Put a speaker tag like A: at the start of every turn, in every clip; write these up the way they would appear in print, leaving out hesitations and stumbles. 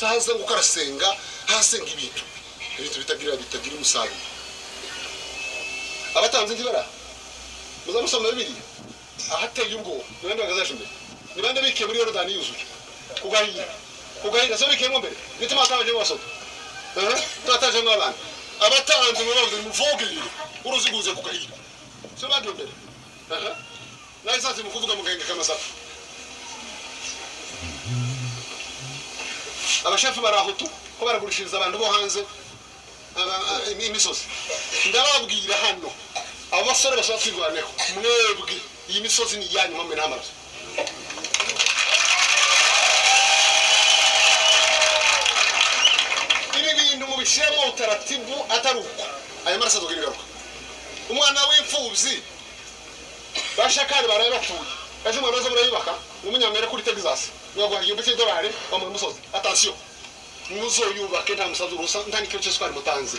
A: saza ngo karasenga hasenga ibintu bitagira umusaruro abatanze ntibara muzamusoma bibiri ahateye ubwo nibande bagazaje imbere nibande bikiye muri Yorodani yuzuye kugahira so bikiye mbere bituma ataje wasoko tataje mwabana abatanze ngo bavuze muvogire uruziguze kugahira so bandi imbere naisati mukuvuga mugenge kama safu abashafi barahutu ko baragurishiriza abantu bo hanze imisozi ndababwira hano abo basore bashaka kwirwaneho mwebwe iyi misozi ni yanyu mpamwe n'amazi ibi bintu mubishiremo utaratibu ataruko aya maraso azogirirwa umwana w'imfubyi bashakari baraye batuye ejo umwana wazo murayubaka umunyamerika kuri Texas nyaguha $1,000 bamuha umusozi attention muzoyubake nta musaza urusa ndani cyo cyose kwari mutanze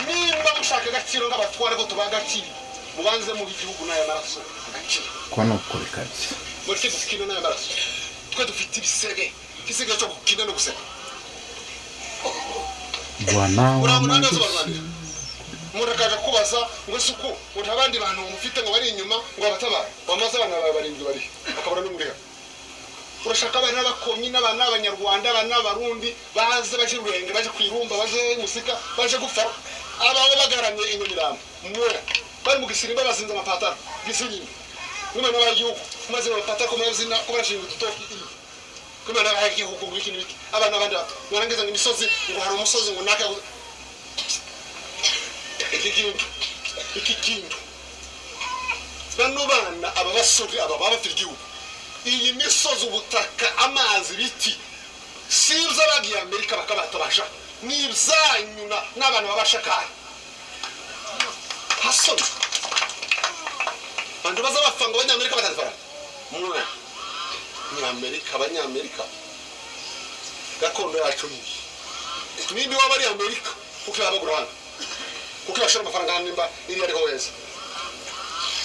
A: nimba mushaka gaciro n'abatware ko tubagakiri mubanze mu gihugu n'aya maraso agaciro
B: kono kuri kazi
A: muri kino n'aya maraso twe dufite ibisebe kisege cyo gukina no guseka
B: bwana
A: murakaje kubaza ngo suko utabandi bantu mufite ngo bari inyuma ngo abatabara bamaze abana barindwi bari akabura n'umuriha urashaka abana bakonyi n'abana abanyarwanda abana barundi baze baje urenge baje kwirumba baje musika baje gufara abawe bagaramye inyumiramo mwe bari mu gisirimba bazinze amapatara gisirimba n'umwana w'agihugu maze amapatara ko mazina ko barashinga ututoki kuma n'abagihugu ngiki n'iki abana abandi barangeza imisozi ngo hari umusozi ngo naka ikikindu bano bana aba basore aba bafite igihugu iyi misozi ubutaka amazi biti sivyo bagiye Amerika bakabatabasha nibyanyu n'abantu babashakaye hasoni bantu baza bafanga abanyamerika batazara mwe ni Amerika abanyamerika gakondo yacu nibi wabari Amerika ukirabagura hano kuko bashaka amafaranga nimba iri ariho wese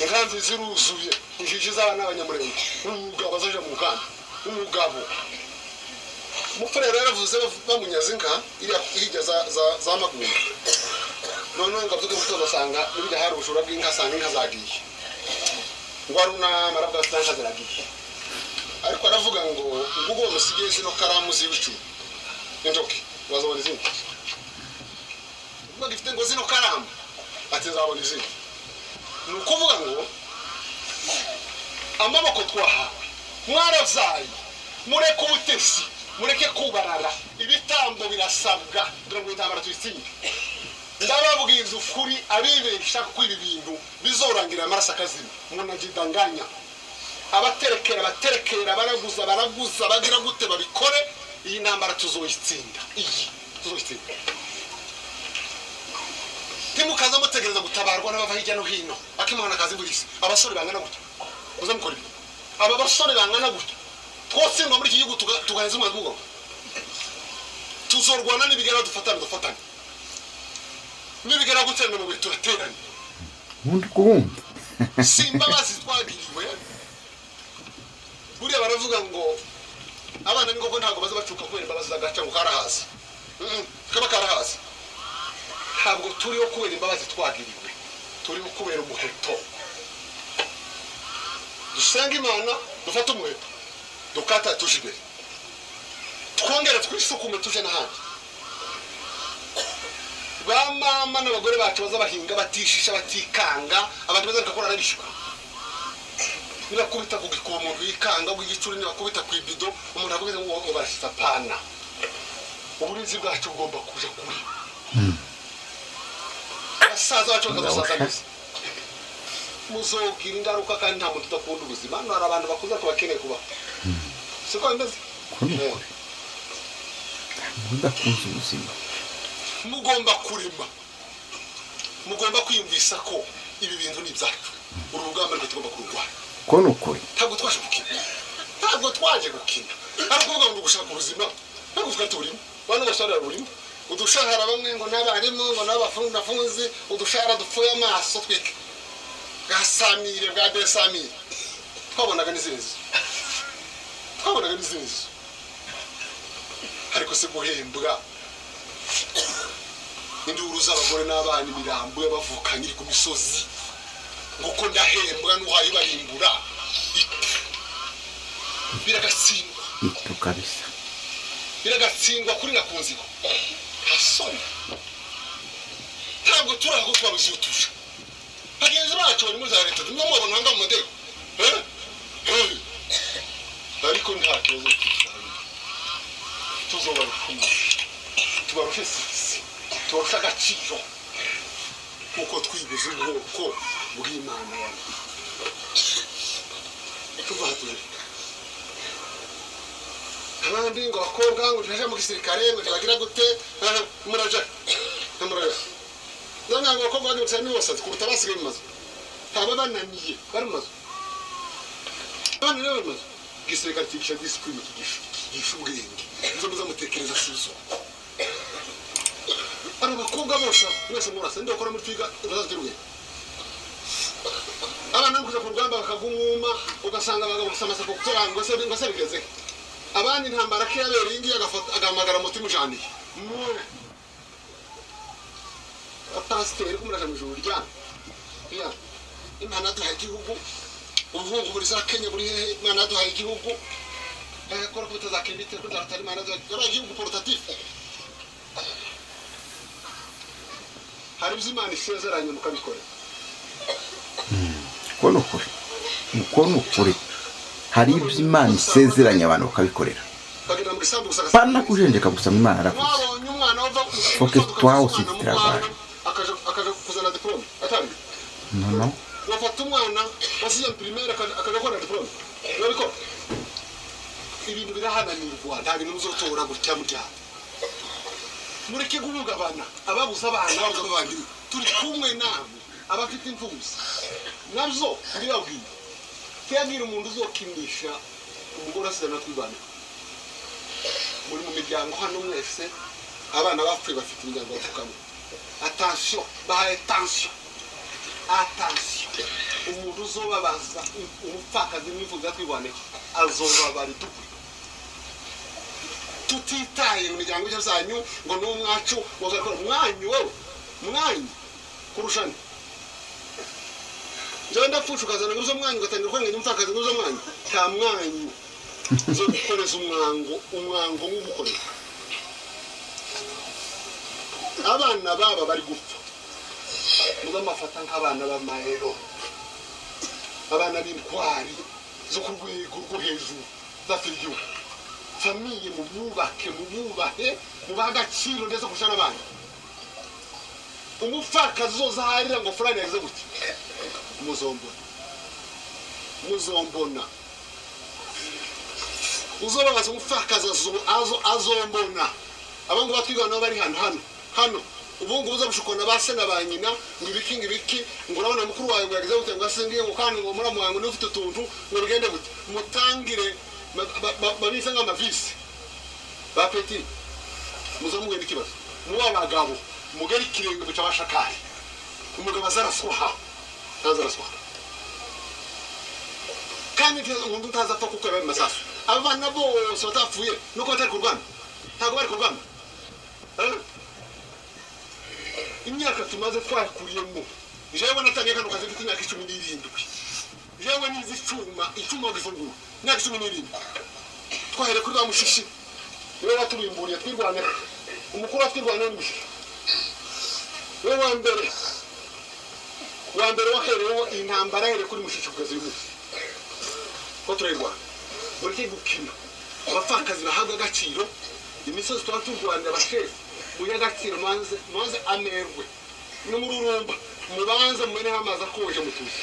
A: inkanzi ziruzuye injiji z'abana abanyamurenge umugabo azaje mu kandi umugabo mufurere yaravuze bamunyaza inka iri hirya za magumba none ngavuga ko basanga n'ibyo hari ubushura bw'inka sanga inka zagiye ngo aruna marabwa stanza ziragiye ariko aravuga ngo ngugo musigeye zino karamu zibicu intoki bazobona izindi bagifite ngo zino karamu atezabona izindi nukuvuga ngo amaboko twahawe mwaravyaye mureke ubutesi mureke kubarara ibitambo birasabwa kugira ngo intambara tuyitsinde ndababwiza ukuri abibesha ko ibi bintu bizorangira amaraso akazima munagidanganya abaterekera baraguza bagira gute babikore iyi ntambara tuzoyitsinda tuzoyitsinda timukaza mutegereza gutabarwa n'abava hirya no hino akimana kazi burisi abasore bangana gutya uzamukora ibi aba basore bangana gutya twotsindwa muri iki gihugu tugahenza umwanzi mugoro tuzorwana n'ibigera dufatanye n'ibigera gutsemba mu turateranye
B: undi kumva
A: simba bazitwagiriwe buriya baravuga ngo abana ni ngogo ntago baza bacuka kubera imbabazi zagaca ngo karahaza kaba karahaza ntabwo turiho kubera imbabazi twagiriwe turiho kubera umuheto dusenga imana dufata umuheto dukata tuje imbere twongera twisukume tuje n'ahandi ba mama n'abagore bacu baza bahinga batishisha batikanga abantu baza bakora arabishwa birakubita kugikuba umuntu yikanga bw'igicuri nibakubita ku ibido umuntu avuze ngo barashita pana uburinzi bwacu bugomba kuja kuri asaza bacu bakazasaza neza muzogira ingaruka kandi nta muntu udakunda ubuzima hano hari abantu bakuze ko bakeneye kuba siko bimeze
B: mudakunze ubuzima
A: mugomba kurima mugomba kwiyumvisa ko ibi bintu ni ibyacu urugamba rwo tugomba kurwanya
B: ko nukuri
A: ntabwo twaje gukina ariko kuvuga ngo gushaka ubuzima ntabwo twaturimo bano basara burimo udushahara bamwe ngo n'abarimu ngo n'abafunzi udushahara dupfuye amaso twike gasamire bwa desamire twabonaga n'izindi n'izindi ariko se guhembwa induru z'abagore n'abana imirambo y'abavukanye iri ku misozi nguko ndahembwa n'uhaye barimbura biragatsindwa
B: ito kabisa
A: biragatsindwa kuri nakunziko hasoni ntabwo turaho twabuze utusha bagenzi bacu bari muri za leta nimwe mubona hanga mu modelo ariko nta kibazo tuzobarukumwe tubarushe sisi tubarusha agaciro kuko twibuze ubwoko bw'Imana yawe tuvature abandi ngo abakobwa ngo turaje mu gisirikare ngo bagira gute muraja nanga ngo abakobwa bari gutsa niwose kuruta basigaye mu mazu ntaba bananiye bari mu mazu bane rero mu mazu gisirikare kigisha discipline kigisha ubwenge nzo muzamutekereza sizo ari abakobwa bose mwese murasa ndi bakora muri twiga bazaterwe abana kuja ku rugamba bakagumuma ugasanga abagabo gusamasa ko kutoranga se bigeze abandi ntambara ke yabere ingi agamagara mutima ujaniye mure apasteri kumuraje mu juru rya ya imana duhaye igihugu ubuhungu buri za Kenya buri imana duhaye igihugu kora kutazakibite kudatari imana duhaye igihugu portatif hari bizimana isezeranye mukabikora
B: kono kuri hari iby'Imana isezeranye abantu bakabikorera pana kujenjeka gusa Imana arakuze foke twao si travail
A: akaje kuzana diplome atari
B: no
A: wafata umwana wasiye primaire akaje gukora diplome nabiko ibintu birahananirwa nta bintu uzotora gutya mujya mureke guhungabana ababuza abana babuza abandi turi kumwe namwe abafite imfuzi nabyo ndibabwiye kiyagira umuntu uzokinisha umugore asizana kwibana muri mu miryango hano mwese abana bapfuye bafite imiryango batukamo attention bahaye attention umuntu uzobabaza umupfakazi n'imfuzi kwibana azobabara itukuri tutitaye mu miryango y'azanyu ngo n'umwacu wazakora umwanyu wowe umwanyu kurushana njye ndapfusha ukazana nguzo mwanyu ugatangira kwenganya umupfakazi nguzo mwanyu nta mwanyu zo gukoreza umwango nk'ugukorera abana baba bari gupfa muzamafata nk'abana b'amahero abana b'intwari zo ku rwego rwo hejuru zafite igihugu famiye mububahe mubaha agaciro ndetse kurusha n'abandi umupfakazi uzozaharira ngo fulani yagize gutya muzombona uzobabaza umupfakazi azombona abangu batwigana nabo bari hano ubungu buza bushukona base na ba nyina ngo ibiki ngo urabona mukuru wawe ngo yagize gutya ngo asengiye ngo kandi ngo muramuhango niba ufite utuntu ngo bigende gutya mutangire babise nk'amavisi ba peti muzamuwe n'ikibazo muba abagabo mugari kirenge bica bashakari umugabo azaraswaha kandi umuntu ntazapfa kuko yabaye masasu abana bose batapfuye nuko batari kurwana ntabwo bari kurwana imyaka tumaze twakuriyemo jewe natangiye kano kazi mfite imyaka 17 jewe nizi icuma gifungura imyaka 17 twahere kuri bamushishi niwe watubimburiye twirwane umukuru watwirwane n'umushishi wewe wa mbere waherewe intambara here kuri mushishi kugeza uyu munsi ko turayirwana ureke gukina abapfakazi bahabwa agaciro imisozi tuba turwanira abashefu uyagaciro maze amerwe n'umururumba mubanza mumeneho amazi akonje mutuze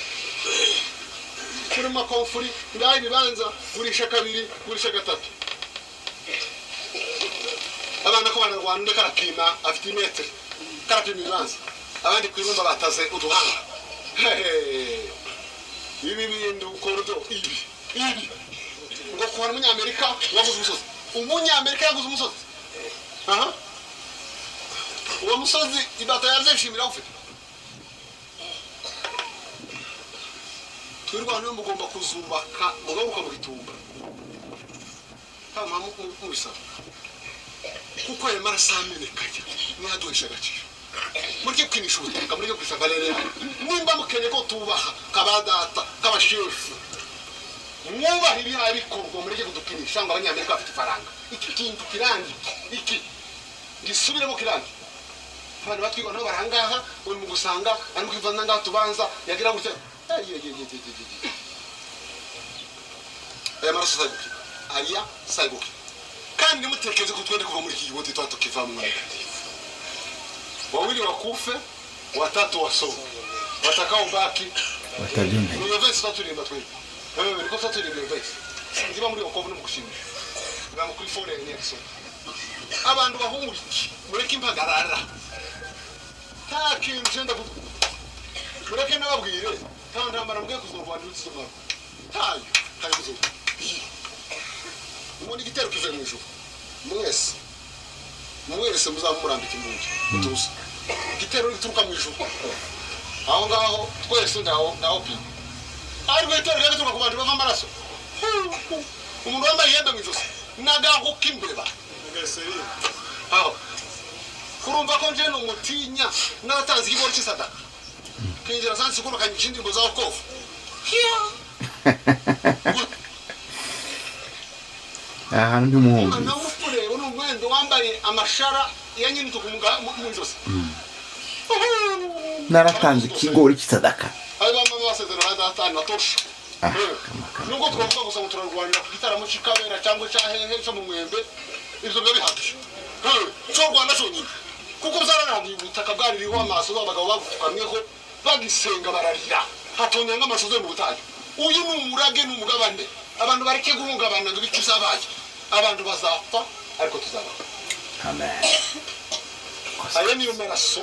A: kuri makomfuri ngaho ibibanza gurisha kabiri gurisha gatatu abana ko bararwana undi karapima afite imetero karapima ibibanza abandi ku irumba bataze uduhanga ibi bintu ukorodo ibi ngo kubona umunyamerika waguze umusozi yaguze umusozi uwo musozi ibata yavyishimira ufite twirwa niyo mugomba kuzubaka mugaruka mu gitumba kama mubisa kuko ayo maraso amenekanye mwaduhisha agaciro mureke kwinisha ubutaka mureke kwisanga rero nimba mukenye ko tubaha kabadata kabashefu mwubaha ibihaye bikorwa mureke kudukinisha ngo abanyamerika bafite ifaranga iki kintu kirangi iki gisubiremo kirangi abantu batwiga no barangaha uri mu gusanga ari kwivana ngaho tubanza yagira gutya aya maraso saguki aya saguki kandi mutekeze ko twende kuva muri iki gihugu twato kivamo negative wawili wakufe watatu waso watakao baki
B: Watagenda.
A: ni yovesi taturimba twe niko taturimba yovesi ndiba muri okovu no gushimisha ngamo kuri fore ni yakso abantu bahumuriki mureke impagarara nta kintu cyenda kuvuga mureke nababwire nta ntambara mbwe kuzorwanda utizomara tayo kuzo umuntu igitero kive mu ijuru mwese muzamurambika imbungi tuzi igitero gituruka mu ijuru aho ngaho twese ndaho pi ariko igitero gituruka ku bantu bava amaraso umuntu wambaye ihembe mu ijosi nagaho k'imbeba aho kurumva ko nje n'umutinya naratanze igiboro cy'isadaka kinjira sansi kurukanya ikindi ngo zaho kofu
B: aha ndi muhungu
A: na mufurero n'umwendo wambaye amashara ya nyine tukumuga mu ijosi
B: naratanze ikigori cy'isadaka
A: ayo bamwe basezerana badatana natosha nubwo twavuga gusa ngo turarwanira ku gitaramo cy'ikabera cyangwa cyahehe cyo mu mwembe ibyo biba bihagije cyo Rwanda cyo nyine kuko byararangiye ubutaka bwaririho amaso abagabo bagupfukamyeho bagisenga bararira hatonyanga amashuzo mu butayu uyu ni umurage n'umugabane abantu bareke guhungabana ngo bicu zabaye abantu bazapfa ariko tuzabaho
B: amen
A: aya niyo maraso